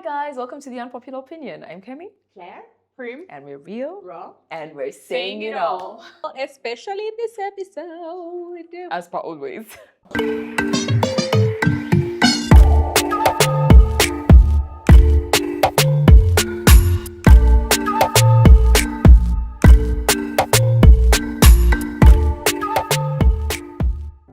Hi guys, welcome to the Unpopular Opinion. I'm Kemi, Claire, Prim, and we're real, raw, and we're saying it all. especially in this episode. As per always.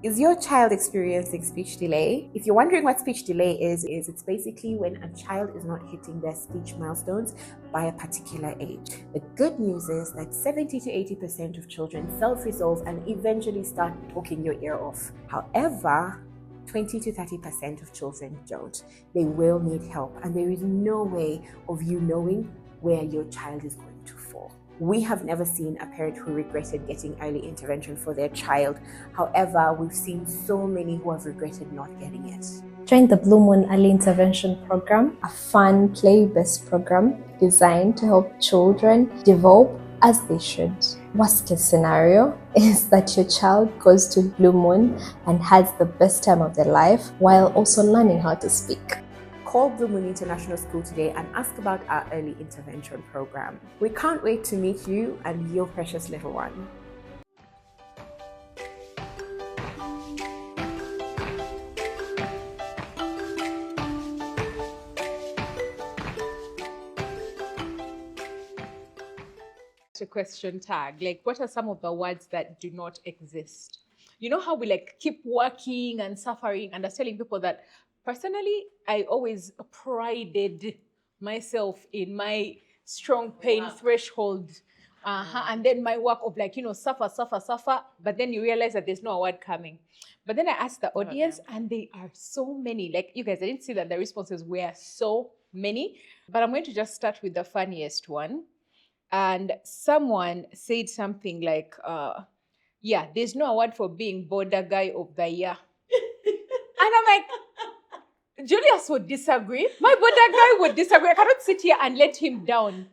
Is your child experiencing speech delay? If you're wondering what speech delay is it's basically when a child is not hitting their speech milestones by a particular age. The good news is that 70 to 80% of children self-resolve and eventually start talking your ear off. However, 20 to 30% of children don't. They will need help, and there is no way of you knowing where your child is going to fall. We have never seen a parent who regretted getting early intervention for their child. However, we've seen so many who have regretted not getting it. Join the Bluemoon Early Intervention Program, a fun, play-based program designed to help children develop as they should. Worst case scenario is that your child goes to Bluemoon and has the best time of their life while also learning how to speak. Call Bluemoon International School today and ask about our early intervention program. We can't wait to meet you and your precious little one. A question tag, like what are some of the words that do not exist? You know how we like keep working and suffering, and I was telling people that personally, I always prided myself in my strong pain threshold. And then my work of like, suffer, but then you realize that there's no award coming. But then I asked the audience and they are so many. Like you guys, I didn't see that the responses were so many, but I'm going to just start with the funniest one. And someone said something like, there's no award for being border guy of the year. And I'm like, Julius would disagree. My border guy would disagree. I cannot sit here and let him down.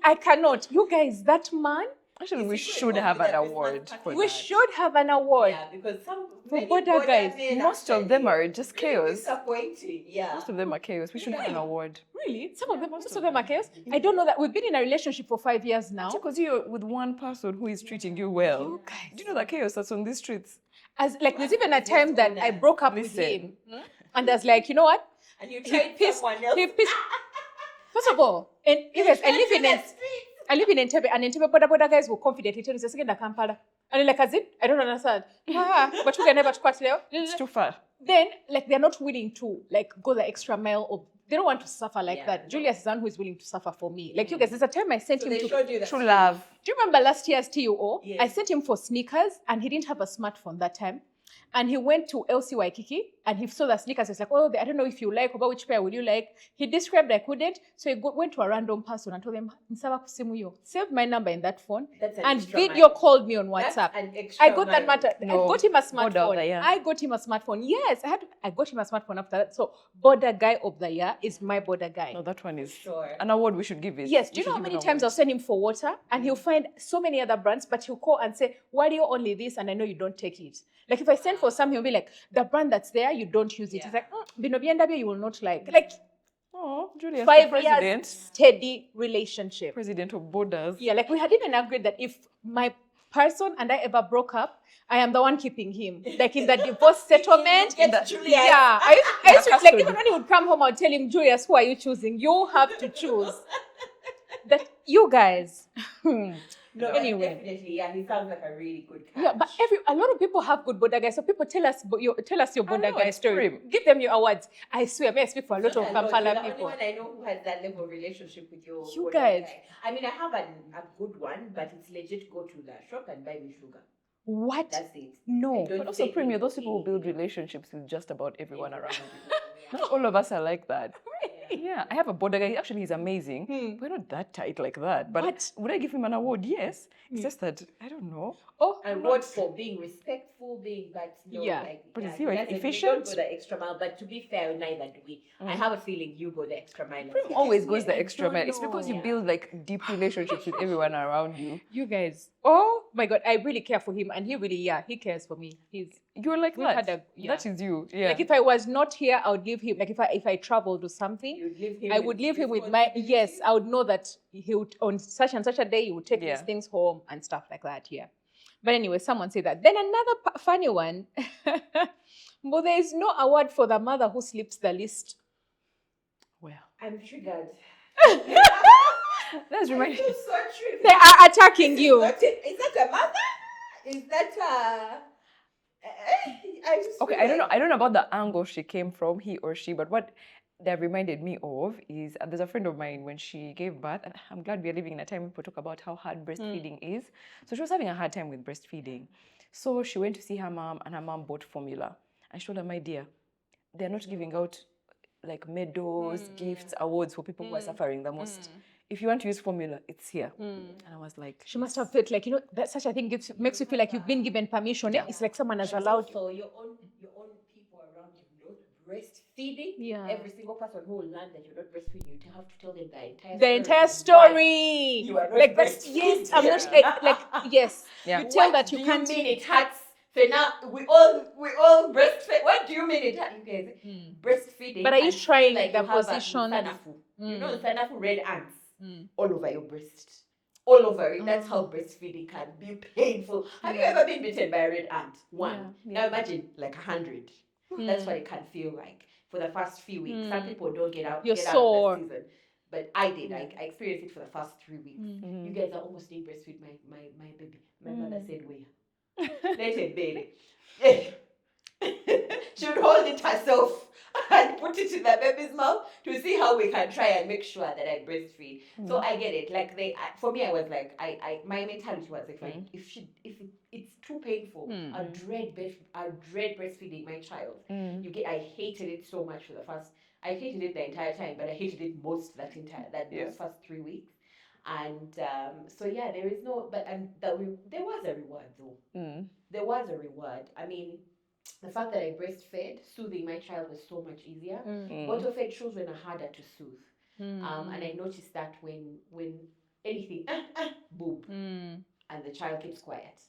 I cannot. You guys, that man. Actually, we should have an award for that. We should have an award. Yeah, because some for border guys. Most of them are just chaos. Disappointing, yeah. Most of them are chaos. We should have an award. Really? Most of them are chaos? I don't know that. We've been in a relationship for 5 years now. Because you're with one person who is treating you well. You guys. Do you know the chaos that's on these streets? As like, there's even a time that I broke up with him. And I was like, you know what? And you tried someone else. First of all, and you guys, I live in Entebbe, and Entebbe border guys were confident. He told me, "Second Kampala," and I'm like, "As it? I don't understand." But you can never quite tell. It's too far. Then, like, they're not willing to like go the extra mile. Or they don't want to suffer like that. Julius is the one who is willing to suffer for me. Like you guys, there's a time I sent him to True love. Do you remember last year's TUO? Yes. I sent him for sneakers, and he didn't have a smartphone that time. And he went to LC Waikiki and he saw the sneakers. He's like, oh, I don't know if you like, or which pair would you like? He described I couldn't. So he went to a random person and told them, save my number in that phone. And video called me on WhatsApp. I got that matter. No. I got him a smartphone. I got him a smartphone. Yes, I got him a smartphone after that. So border guy of the year is my border guy. No, that one is Sure. an award we should give it. Yes, do you know how many times I'll send him for water and he'll find so many other brands, but he'll call and say, why do you only this? And I know you don't take it. Like if I send for some, he'll be like, the brand that's there, you don't use it. Yeah. He's like, BNW, you will not like. Like, Oh, Julius, 5 president. years steady relationship. President of Borders. Yeah, like we had even agreed that if my person and I ever broke up, I am the one keeping him. Like in the divorce settlement. Julius. Yeah, I used to, like even when he would come home, I would tell him, Julius, who are you choosing? You have to choose. That you guys. No, Anyway. definitely, yeah, he sounds like a really good catch. Yeah, but a lot of people have good border guys. So people tell us your border know, guy it's story. Prim. Give them your awards. I swear, I speak for a lot of You're Kampala the people. only one I know who has that level of relationship with your You border guys. guy. I mean, I have a good one, but it's legit. Go to the shop and buy me sugar. What? That's it. No. I don't But also, take Premier, it. those people who build relationships with just about everyone around you. Not all of us are like that. Yeah, I have a border guy. Actually, he's amazing. We're not that tight like that. But would I give him an award? Yes. It's just that, I don't know. Oh, And what for being respectful, but no, Yeah. like, But yeah, is he like doesn't- efficient? You don't go the extra mile, but to be fair, neither do we. I have a feeling you go the extra mile. Prim always goes the extra don't mile. It's because you know. build like deep relationships with everyone around you. you guys. Oh my God, I really care for him, and he really, he cares for me. You're like We've that. had That is you. Yeah. Like if I was not here, I would leave him. Like if I traveled or something, You'd leave him I would leave him with my, yes, I would know that he would, on such and such a day, he would take these things home and stuff like that. Yeah. But anyway, someone said that. Then another funny one. But there is no award for the mother who sleeps the least. Well, I'm triggered. that's reminding me. So triggered. They are attacking you. Is that a mother? Is that a... Okay, I don't know about the angle she came from, he or she, but what that reminded me of is there's a friend of mine when she gave birth, and I'm glad we are living in a time when people talk about how hard breastfeeding is. So she was having a hard time with breastfeeding. So she went to see her mom, and her mom bought formula. And she told her, my dear, they're not giving out like medals, gifts, awards for people who are suffering the most. If you want to use formula, it's here. And I was like, She must have felt like, that such a thing makes you feel like you've been given permission. Yeah. It's like someone has allowed you. So your own people around you not breastfeeding. Yeah. Every single person who will learn that you're not breastfeeding, you have to tell them The entire story. You are not like breastfeeding. yes, I'm not like yes. Yeah. You tell What that you do can't. You mean it hurts? So now we all breastfeed. What do you mean it hurts? You guys breastfeeding. But are you and trying like the you have position? Sanafu. You know the Sanafu red ants all over your breast. All over it. That's how breastfeeding can be painful. Have you ever been bitten by a red ant? One. Yeah. Now imagine like 100. That's what it can feel like for the first few weeks. Some people don't get out. You're get sore. out of that season. But I did. I experienced it for the first 3 weeks. You guys are almost didn't breastfeed my baby. My mother said, "Where? Let it baby." She would hold it herself and put it in the baby's mouth to see how we can try and make sure that I breastfeed. So I get it. Like for me, I was like, my mentality was like, if it's too painful, I dread breastfeeding my child. I hated it so much for the first. I hated it the entire time, but I hated it most those first 3 weeks. And so there is no, but there was a reward though. There was a reward. I mean, the fact that I breastfed, soothing my child was so much easier. Bottle-fed children are harder to soothe. And I noticed that when anything, boob, and the child keeps quiet,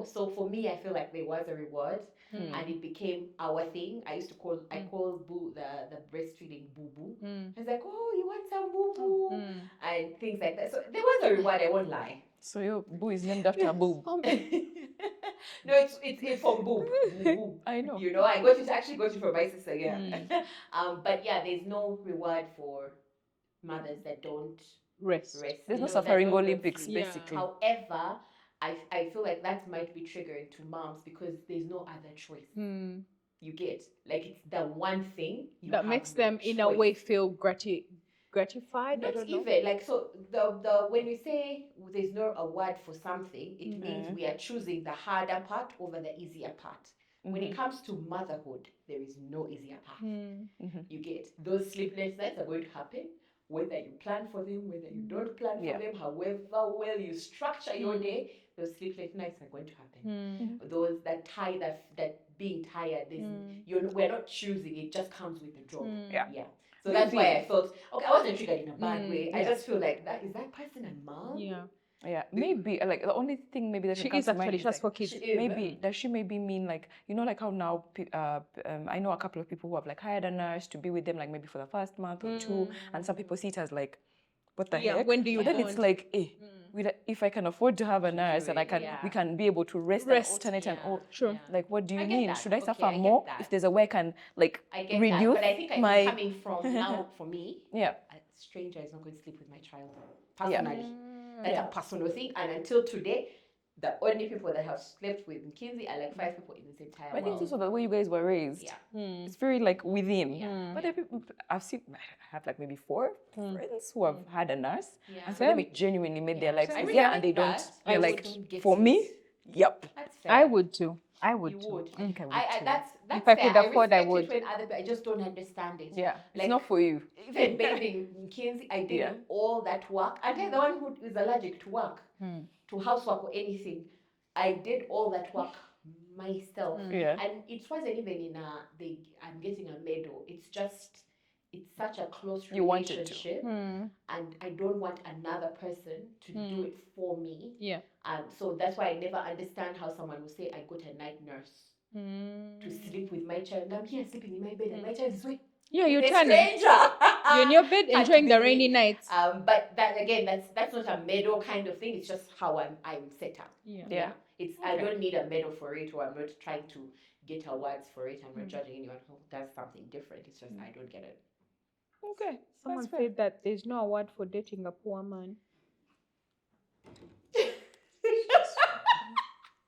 So for me, I feel like there was a reward, and it became our thing. I call boo the breastfeeding boo boo. I was like, oh, you want some boo boo, and things like that. So there was a reward. I won't lie. so your boo is named after a boob. No, it's from boob. Boob. I know. I actually got it from my sister. Yeah. But there's no reward for mothers that don't Rest. There's no that suffering don't Olympics, breastfeed. basically. However, I feel like that might be triggering to moms because there's no other choice. You get like it's the one thing that makes them in a way feel gratified. Not I don't know. even like so the when we say there's no award for something, it means we are choosing the harder part over the easier part. When it comes to motherhood, there is no easier path. You get those sleepless nights are going to happen, whether you plan for them, whether you don't plan for them, however well you structure your day, those sleepless nights are going to happen. Those that being tired, we're not choosing, it just comes with the job. So that's why I felt I wasn't triggered in a bad way. I just feel like is that person a mom? Maybe like the only thing maybe that she comes is to mind actually is just like, for kids. Maybe does she maybe mean like like how now I know a couple of people who have like hired a nurse to be with them like maybe for the first month or two, and some people see it as like what the heck? When do you? But then it's like if I can afford to have a nurse and we can be able to rest. And alternate and like what do you mean? Should I suffer more if there's a way I can like reduce but I think I'm coming from now for me. A stranger is not going to sleep with my child personally. That's a personal thing, and until today, the only people that have slept with Kinsey are like 5 people in this entire world. I think this was the way you guys were raised. It's very like within. But I have like maybe 4 friends who have had a nurse, and for them it genuinely made their lives easier, and they don't. They're like, for me, yep. That's fair. I would too. I would You too. would. Okay, That's if I fair. could afford, I would. When I just don't understand it. Yeah, like, it's not for you. Even bathing in Kinsey, I did all that work. And I'm the one who is allergic to work, to housework or anything. I did all that work myself. Yeah. And it wasn't even I'm getting a medal. It's it's such a close You want it to. relationship, and I don't want another person to do it for me. Yeah. So that's why I never understand how someone will say, I got a night nurse to sleep with my child. I'm here sleeping in my bed, and my child is with You're a turning. stranger. You're in your bed Can't enjoying the believe. rainy nights. But that again, that's not a medal kind of thing. It's just how I'm set up. Yeah. It's I don't need a medal for it, or I'm not trying to get awards for it. I'm not judging anyone who does something different. It's just I don't get it. Okay. Someone said that there's no award for dating a poor man.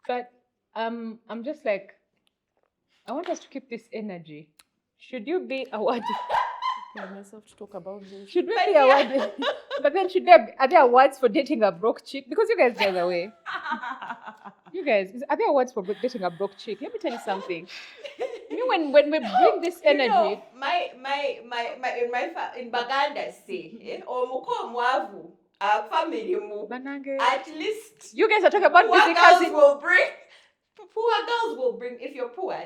But I'm just like, I want us to keep this energy. Should you be awarded? Myself to talk about this. Should we be awarded? But then are there awards for dating a broke chick? Because you guys, by the way, are there awards for dating a broke chick? Let me tell you something. When we bring this energy, in Baganda say, omuko family mu. At least you guys are talking about poor busy girls cousin. will bring. If you're poor,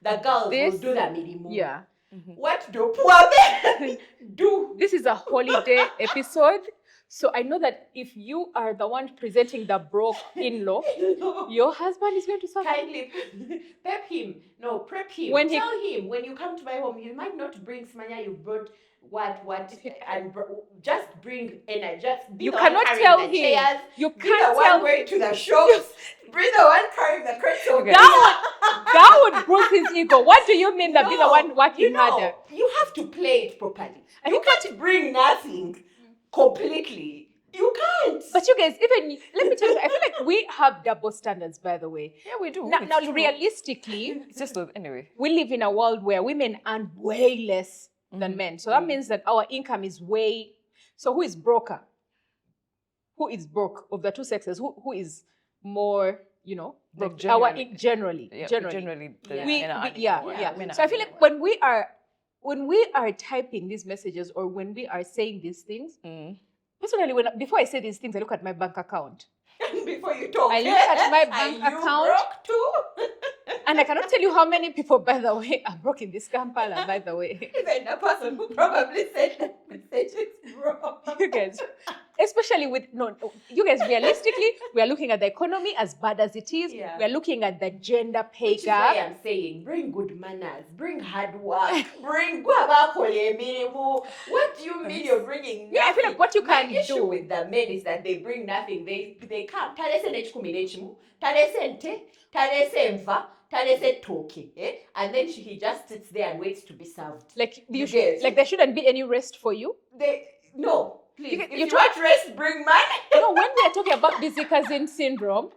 the girls will do the minimum. Yeah. What do poor men do? This is a holiday episode. So I know that if you are the one presenting the broke in-law, your husband is going to suffer. Kindly prep him. Prep him. Tell him when you come to my home, you might not bring smanya, you brought what, and just bring energy. Just be You the cannot one tell carrying the him. chairs, You be the can't one tell going to the shops, be the one carrying the crates of that would bruise his ego. What do you mean that be the one working harder? You have to play it properly. You can't bring nothing completely. You can't. But you guys, even let me tell you, I feel like we have double standards, by the way. Yeah, we do. Now realistically, It's just anyway. we live in a world where women earn way less than men. So that means that our income is way. So who is broker? Who is broke of the two sexes? Who is more, Like generally. Generally, the men are earning more. Men So I are feel earning like when we are typing these messages or when we are saying these things, personally, before I say these things, I look at my bank account. Before you talk, I look at my bank account. Broke too? And I cannot tell you how many people, by the way, are broke in this Kampala, by the way. Even the person who probably said that message is broke. You guys, especially you guys, realistically, we are looking at the economy as bad as it is. Yeah. We are looking at the gender pay Which is why gap. I'm saying, bring good manners, bring hard work, bring what do you mean you're bringing nothing? Yeah, I feel like what you My can issue do with the men is that they bring nothing. They come. Talese nechikumi nechimu, talese nte, talese mva, talese toki, and then he just sits there and waits to be served. like Yes. there shouldn't be any rest for you. No, please. You If you want rest, bring money. No, when we are talking about busy cousin syndrome,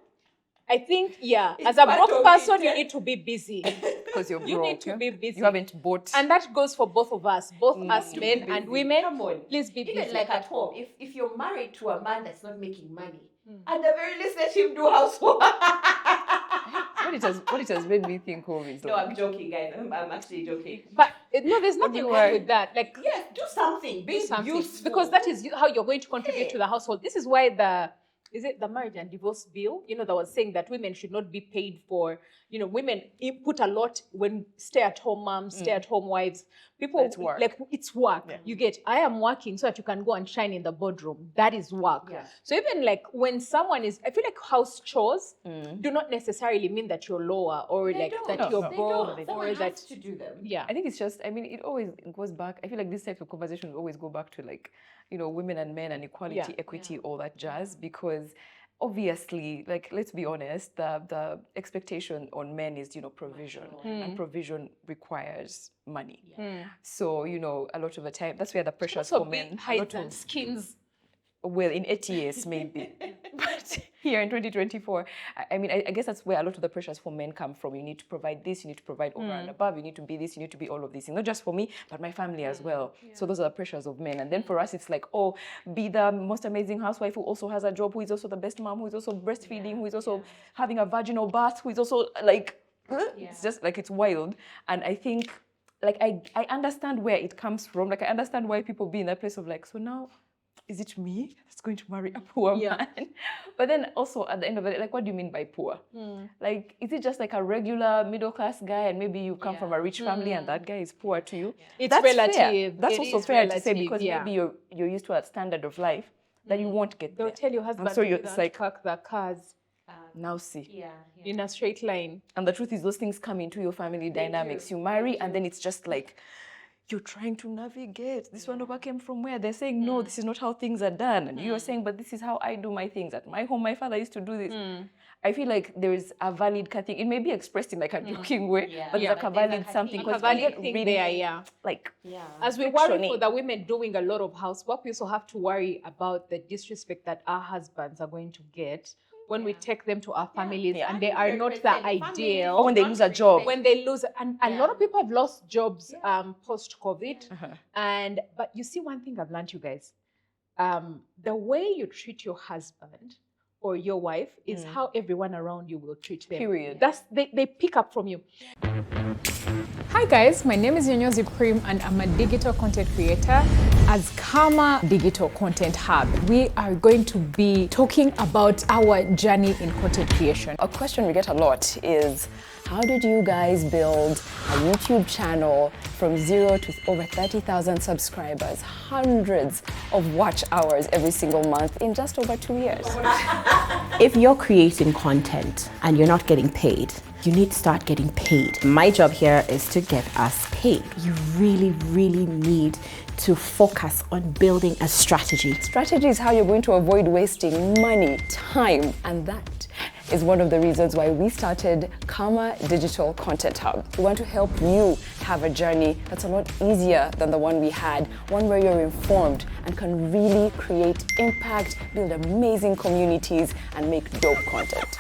I think It's as a part broke of person, it, you need to be busy. Because you're broke. You need to be busy. You haven't bought. And that goes for both of us, both us To be men busy. and women. Come on. Please be Even busy. like at home, if you're married to a man that's not making money, at the very least let him do housework. What it has made me think of is No, I'm joking, guys. I'm actually joking. But no, there's nothing wrong with that. Like, Yes, do something. Be something. useful. Because that is how you're going to contribute to the household. This is why the marriage and divorce bill, that was saying that women should not be paid for, women put a lot when stay-at-home moms, stay-at-home wives. People It's work. like it's work. Yeah. You get, I am working so that you can go and shine in the boardroom. That is work. Yeah. So even like when someone is, I feel like house chores do not necessarily mean that you're lower or They like don't. that No, you're no. They broke don't. or Someone that. has to do them. Yeah. I think it's just, it always goes back. I feel like this type of conversations always go back to like, women and men and equality, Yeah. equity, all that jazz. Because obviously, like, let's be honest, the expectation on men is, provision. And provision requires money. So, a lot of the time, that's where the pressures Also for big men. a hides lot and of- skins. Well, in 8 years, maybe. But here in 2024, I guess that's where a lot of the pressures for men come from. You need to provide this, you need to provide over and above, you need to be this, you need to be all of these. Not just for me, but my family as well. So those are the pressures of men. And then for us, it's like, be the most amazing housewife who also has a job, who is also the best mom, who is also breastfeeding, who is also having a vaginal bath, who is also like, it's just like, it's wild. And I think, like, I understand where it comes from. Like, I understand why people be in that place of like, so now is it me that's going to marry a poor man? But then also at the end of it, like, what do you mean by poor? Like, is it just like a regular middle-class guy and maybe you come from a rich family and that guy is poor to you? It's That's relative. fair. That's It also is fair to say relative, because maybe you're used to a standard of life that you won't get They'll there. tell your husband so to it's like, park the cars now see. in a straight line. And the truth is those things come into your family dynamics. You marry and then it's just like, you're trying to navigate. This one over came from where? They're saying, no, this is not how things are done. And you're saying, but this is how I do my things. At my home, my father used to do this. I feel like there is a valid thing. It may be expressed in like a joking way, but it's like a valid something. A valid thing really, there, like, as we worry for the women doing a lot of housework, we also have to worry about the disrespect that our husbands are going to get when we take them to our families and they are not the ideal. Or when they lose a job. When they lose, and a lot of people have lost jobs post-COVID. But you see one thing I've learned, you guys, the way you treat your husband or your wife is how everyone around you will treat them. Period. They pick up from you. Hi guys, my name is Nzou Cream and I'm a digital content creator as KHAMA Digital Content Hub. We are going to be talking about our journey in content creation. A question we get a lot is, how did you guys build a YouTube channel from 0 to over 30,000 subscribers, hundreds of watch hours every single month in just over 2 years? If you're creating content and you're not getting paid, you need to start getting paid. My job here is to get us paid. You really, really need to focus on building a strategy. Strategy is how you're going to avoid wasting money, time, and that is one of the reasons why we started KHAMA Digital Content Hub. We want to help you have a journey that's a lot easier than the one we had, one where you're informed and can really create impact, build amazing communities, and make dope content.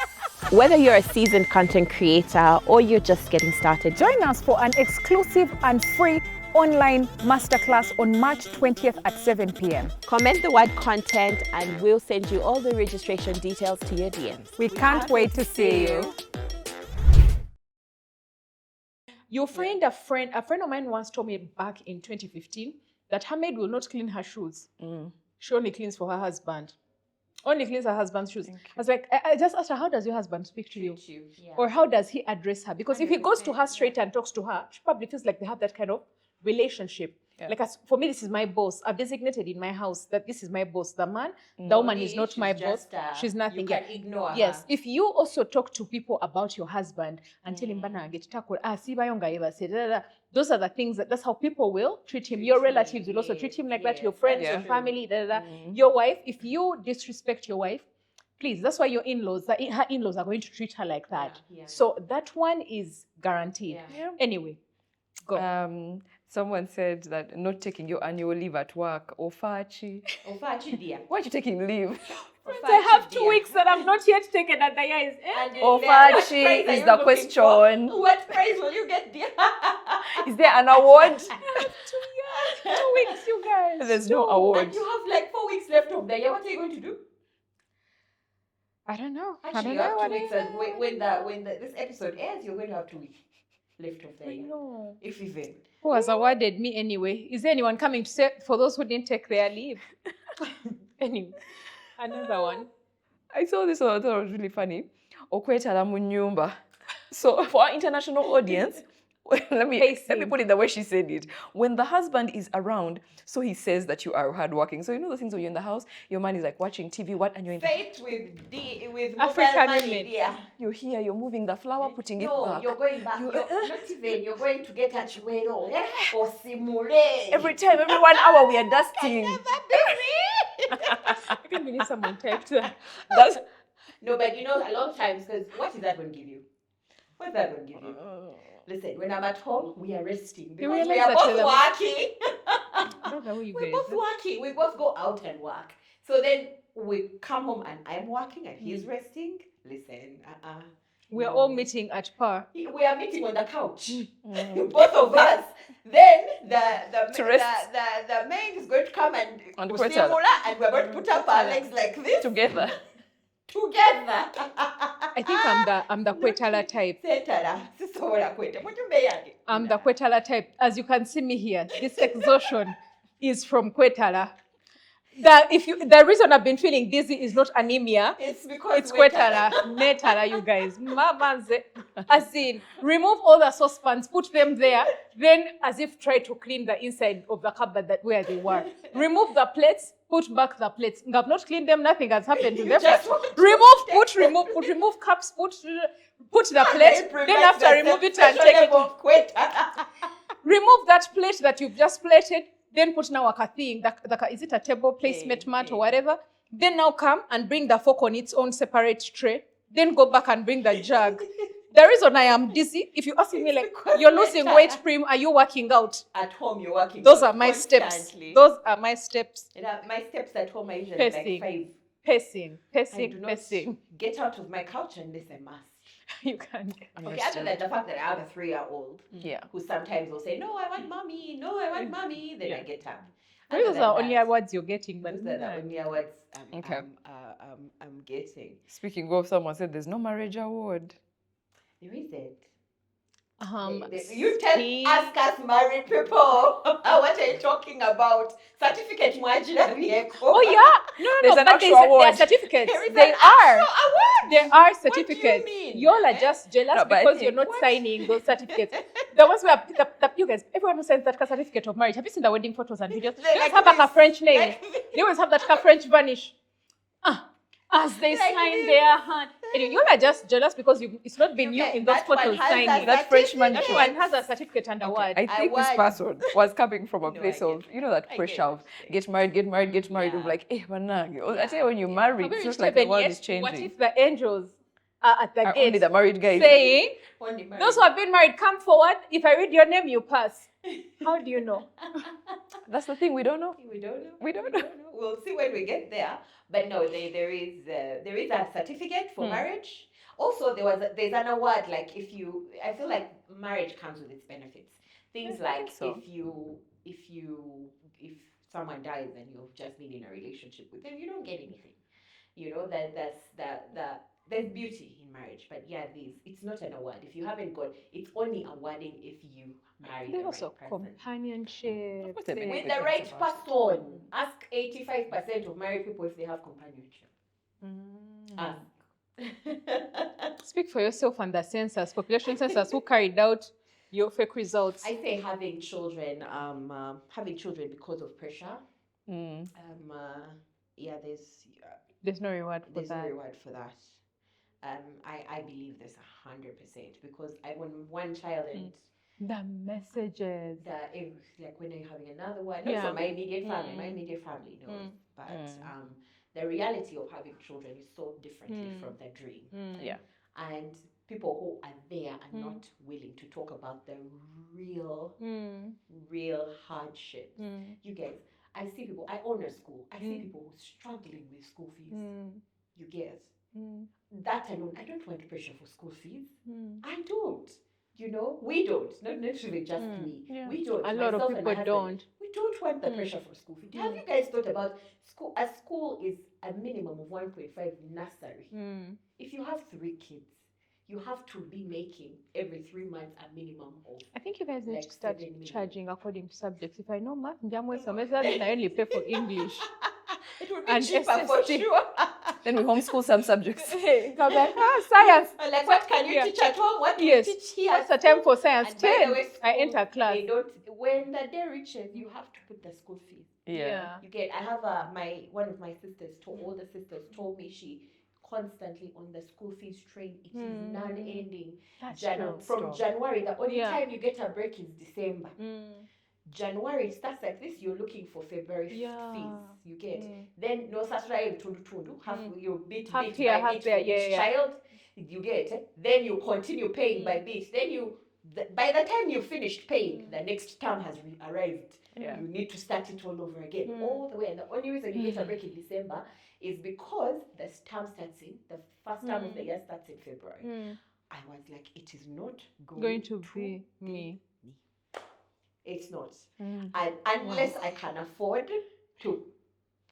Whether you're a seasoned content creator or you're just getting started, Join us for an exclusive and free online masterclass on March 20th at 7 p.m. comment the word content and we'll send you all the registration details to your DMs. We can't wait to see you. You'll find a friend of mine once told me back in 2015 that her maid will not clean her shoes. She only cleans for her husband. Only cleans her husband's shoes. I was like, I just asked her, how does your husband speak to you? Or how does he address her? Because if he goes to her straight and talks to her, she probably feels like they have that kind of relationship. Like for me, this is my boss. I've designated in my house that this is my boss. The man, the woman is not my boss. She's nothing. You can ignore her. Yes. If you also talk to people about your husband and tell him, "Bana get tackle, si bayonga eva se da, da, da." Those are the things that's how people will treat him. Your relatives will also treat him like that. Your friends, your family, da, da, da. Your wife. If you disrespect your wife, please. That's why your in-laws, her in-laws are going to treat her like that. So that one is guaranteed. Anyway, go. Someone said that not taking your annual leave at work, Ofachi. Why are you taking leave? I have 2 weeks that I've not yet taken at the year. Ofachi is the question. What prize will you get there? Is there an award? 2 weeks, you guys. There's no award. And you have like 4 weeks left of the year. What are you going to do? I don't know. Actually, you have 2 weeks. And when this episode airs, you're going to have 2 weeks left of the year. No. If even. Who has awarded me anyway? Is there anyone coming to say for those who didn't take their leave? Anyway, another one. I saw this one, I thought it was really funny. Okwetala munyumba. So for our international audience, let me put it the way she said it. When the husband is around, so he says that you are hardworking. So you know the things when you're in the house, your man is like watching TV, and you're in Faith with African mobile women. Yeah. You're here, you're moving the flour, putting it back. You're going back. You're going to get a chihuero or simule. Every time, every 1 hour, we are dusting. I can't believe someone typed that. No, but you know, a long time, because what is that going to give you? What's that going to give you? Listen, when I'm at home, we are resting. Because we are both working. I don't know who you We're guys both working. We both go out and work. So then we come home and I'm working and he's resting. Listen, We're all meeting at par. We are meeting on the couch. Both of us. Then the maid is going to come and we're going to put up our legs like this. Together. I think I'm the Kwetala type. I'm the Kwetala type. As you can see me here, this exhaustion is from Kwetala. the reason I've been feeling dizzy is not anemia. It's because It's kwetala, netala, you guys. Mamanze. As in, remove all the saucepans, put them there, then as if try to clean the inside of the cupboard where they were. Remove the plates, put back the plates. I've not cleaned them, nothing has happened to them. Remove cups, put the plate, then after remove it and take it. Remove that plate that you've just plated, then put now a thing, is it a table placement mat or whatever? Then now come and bring the fork on its own separate tray. Then go back and bring the jug. The reason I am dizzy, if you ask me like, you're losing weight, Prim, are you working out? At home, you're working Those out are my steps. constantly. Those are my steps. My steps at home are usually Pacing. like 5. Pacing. I do not get out of my couch unless I must. You can. Okay, other than the fact that I have a 3-year-old who sometimes will say, no, I want mommy, then I get up. Those are only awards you're getting, but those are the only awards I'm getting. Speaking of, someone said there's no marriage award. There isn't. You ask us married people. What are you talking about? Certificate mwajina. Oh yeah, no, there's an but actual award. There are certificates. There are certificates. What do you mean? Y'all are just jealous because you're not signing those certificates. The ones where you guys, everyone who signs that certificate of marriage. Have you seen the wedding photos and videos? They always have like a French name. They always have that French vanish. As they sign their hand. Anyway, you are just jealous because it's not been you in those photos signing. That Frenchman That one has a certificate and award. I think this person was coming from a place of, that pressure of get married. Of like, I tell you, when you marry, it's just like the world is changing. What if the angels are at the gate only the married guys saying, those who have been married, come forward. If I read your name, you pass. How do you know? That's the thing, we don't know. We don't know. We'll see when we get there. But no, there is a certificate for marriage. Also, there's an award, like I feel like marriage comes with its benefits. Things like if someone dies and you've just been in a relationship with them, you don't get anything. There's beauty in marriage, but it's not an award. If you haven't got, it's only awarding if you marry the right person. Companionship. With the right person. Ask 85% of married people if they have companionship. Speak for yourself and the census, population census, who carried out your fake results. I say having children because of pressure. There's no reward for that. There's no reward for that. I believe there's 100% because when one child and the messages. Like when you're having another one. Not for my immediate family. My immediate family knows. But the reality of having children is so differently from the dream. And people who are there are not willing to talk about the real hardships. You guys, I see people, I own a school. I see people struggling with school fees. You guys. That alone, I don't want pressure for school fees. I don't. We don't. Not necessarily just me. Yeah. We don't. A lot of people don't. We don't want the pressure for school fees. Have you guys thought about school? A school is a minimum of 1.5 nursery. If you have 3 kids, you have to be making every 3 months a minimum of. I think you guys need to start charging according to subjects. If I know math, I only pay for English. It would be cheaper for sure. Then we homeschool some subjects. Science. Like, what can you teach at home? What do you teach here? What's the time for science? And by the way, I enter class. When the day reaches, you have to put the school fees. Yeah. You get. I have one of my sisters. Older sisters told me she constantly on the school fees train. It is non-ending. From January, the only time you get a break is December. January starts like this, you're looking for February fees. You get. Then no Saturday tundu have your bit by bit for each child. You get. Then you continue paying by bit. Then by the time you finished paying, the next term has arrived. Yeah. You need to start it all over again, all the way. And the only reason you get a break in December is because the term starts the first term of the year starts in February. I was like, it is not going to be me. It's not. And unless I can afford to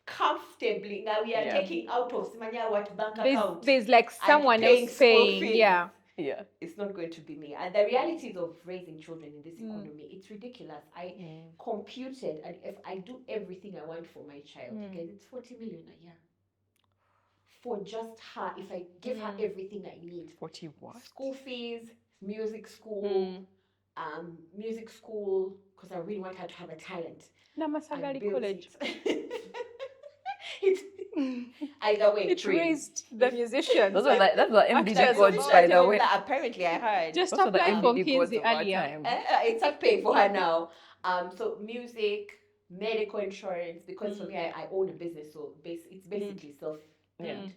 comfortably, now we are taking out of what bank account. There's like someone else paying. Yeah. Yeah. It's not going to be me. And the realities of raising children in this economy, it's ridiculous. I computed, and if I do everything I want for my child, guys, it's 40 million a year. For just her, if I give her everything I need. 40 what? School fees, music school, because I really want her to have a talent. Namasagali College. Either way, It raised the musicians. That's the MDG Actors, codes, by the way. That apparently I heard. Just Those are the apply for MDG codes Kinsey of our earlier. time. It's not paying for her now. So music, medical insurance, because for me I own a business, so it's basically self-funded.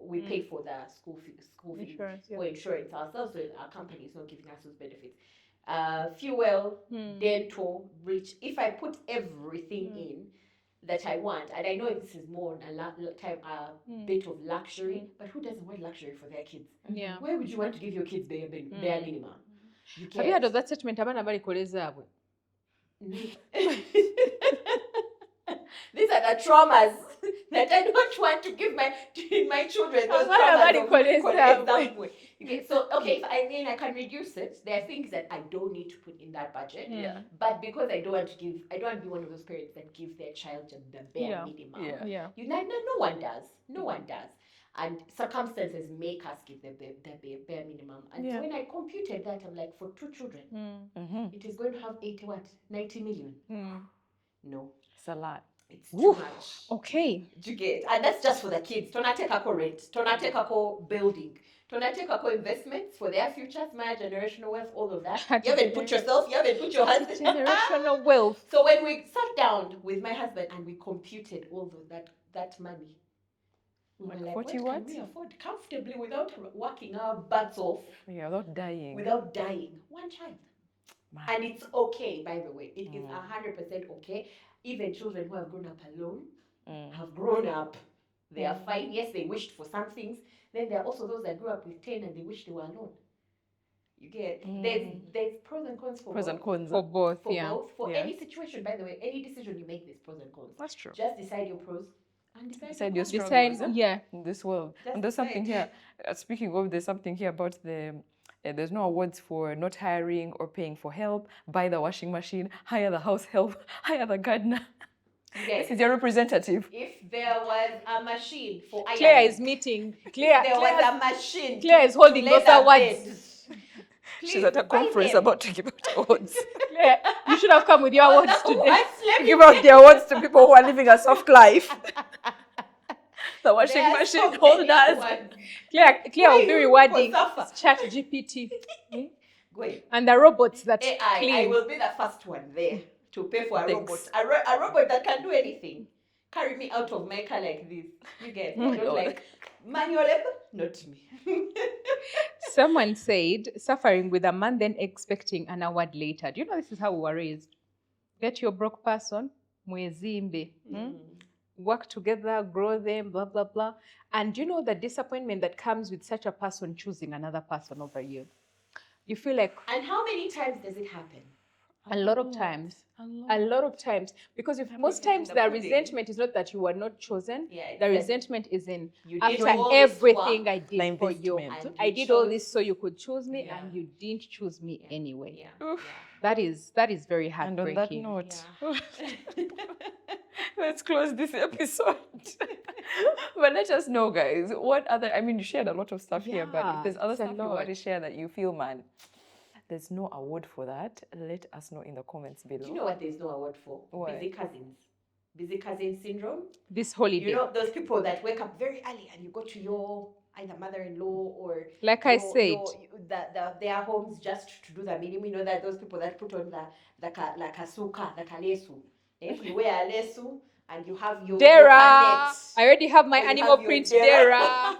We pay for the school fees Insurance, or insurance ourselves, so our company is not giving us those benefits. Fuel, dental, rich. If I put everything in that I want, and I know this is more on a bit of luxury, but who doesn't want luxury for their kids? Yeah. Where would you want to give your kids bare minimum? Have you heard of that statement? Abana bali koleza abwe. These are the traumas that I don't want to give my children. Those Abana traumas bali of koleza for abwe. example. Okay, so if I can reduce it. There are things that I don't need to put in that budget. Yeah. But because I don't want to be one of those parents that give their child the bare minimum. Yeah. No one does. No one does. And circumstances make us give the bare minimum. And so when I computed that, I'm like, for 2 children, it is going to have 90 million. No. It's a lot. It's too much. Okay. Do you get? And that's just for the kids. Tonateka rent. Tonateka building. Tonateka investments for their futures, my generational wealth, all of that. You haven't put yourself, you haven't put your husband. Generational wealth. So when we sat down with my husband and we computed all of that money, we were like, 40 what can we afford comfortably without working our butts off? Yeah, without dying. One child. Man. And it's okay, by the way. It is 100% okay. Even children who have grown up alone have grown up. They are fine. Yes, they wished for some things. Then there are also those that grew up with 10 and they wish they were alone. You get? There's pros and cons for both. For both, For any situation, by the way, any decision you make, there's pros and cons. That's true. Just decide your pros and decide your struggles. In this world. And there's something here. Speaking of, there's something here about there's no awards for not hiring or paying for help. Buy the washing machine, hire the house help, hire the gardener. Yes. This is your representative. If there was a machine for iron. Claire is meeting. Claire was a machine. Claire is holding those awards. She's at a conference about to give out awards. Claire, you should have come with your awards today. Give out the awards to people who are living a soft life. The washing machine holders. Claire will be rewarding ChatGPT. And the robots that AI, clean. I will be the first one there to pay for a robot. A robot that can do anything. Carry me out of my car like this. You get? I don't like manual labor, not me. Someone said, suffering with a man then expecting an award later. Do you know this is how we were raised? Get your broke person, mwezimbe. Work together, grow them, blah, blah, blah. And you know the disappointment that comes with such a person choosing another person over you? You feel like... And how many times does it happen? A lot of times. A lot of times. Because most times the resentment is not that you were not chosen. The resentment is in after everything I did for you. I did all this so you could choose me and you didn't choose me anyway. That is very heartbreaking. And on that note, let's close this episode. But let us know, guys, what other, you shared a lot of stuff here, but if there's other stuff you want to share that you feel, man, there's no award for that, let us know in the comments below. Do you know what there's no award for? What? Busy cousins. Busy cousin syndrome. This holiday. You know, those people that wake up very early and you go to your either mother-in-law or... Like I said. Their homes just to do the minimum. You know, that those people that put on the kasuka, the kalesu. If you wear a lesu and you have your... Dera! I already have my animal print Dera.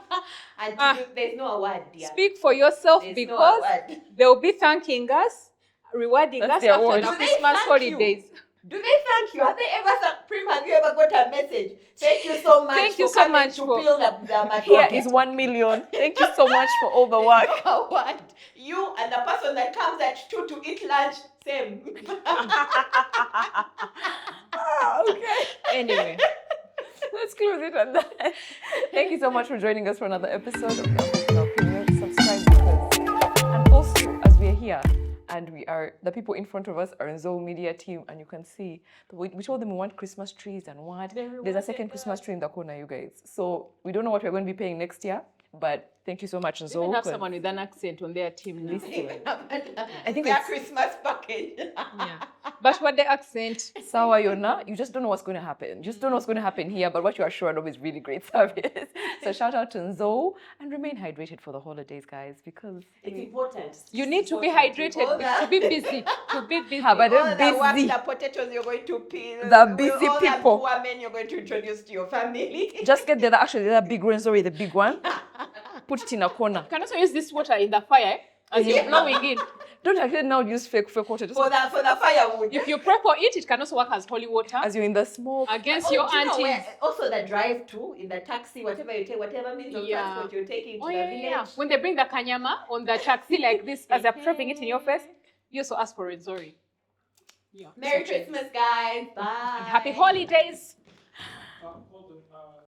And there's no award, dear. Speak for yourself, there's because they'll be thanking us, rewarding us after the Christmas holidays. Do they thank you? Have they ever Prim, have you ever got a message? Thank you so much. Thank you so much to build the Here is 1 million. Thank you so much for all the work. What? You and the person that comes at 2 to eat lunch, same. Okay. Anyway. Let's close it on that. Thank you so much for joining us for another episode of Unpopular Opinion. Subscribe. here. And the people in front of us are Nzou Media team, and you can see, we told them we want Christmas trees and what. There's a second Christmas tree in the corner, you guys. So we don't know what we're going to be paying next year, but thank you so much, Nzou. They have someone with an accent on their team now. I think their Christmas package. Yeah. But what the accent? Sawa Yona, you just don't know what's going to happen. You just don't know what's going to happen here, but what you are sure of is really great service. So shout out to Nzou and remain hydrated for the holidays, guys, because it's important. You need to be hydrated, to be busy, to be busy. But all the work, the potatoes you're going to peel, the busy all people. The poor men you're going to introduce to your family. Just get the other big Rwenzori, the big one. Put it in a corner. You can also use this water in the fire as you're blowing in. Don't actually now use fake water. Just for the firewood. If you pray for it, it can also work as holy water. As you're in the smoke. Against your aunties. Also the drive too, in the taxi, whatever you take, whatever means of transport you're taking to the village. Yeah. When they bring the KHAMA on the taxi like this, as they're prepping it in your face, you also ask for Rwenzori. Yeah. Merry Christmas, guys. Bye. And happy holidays. Hold on.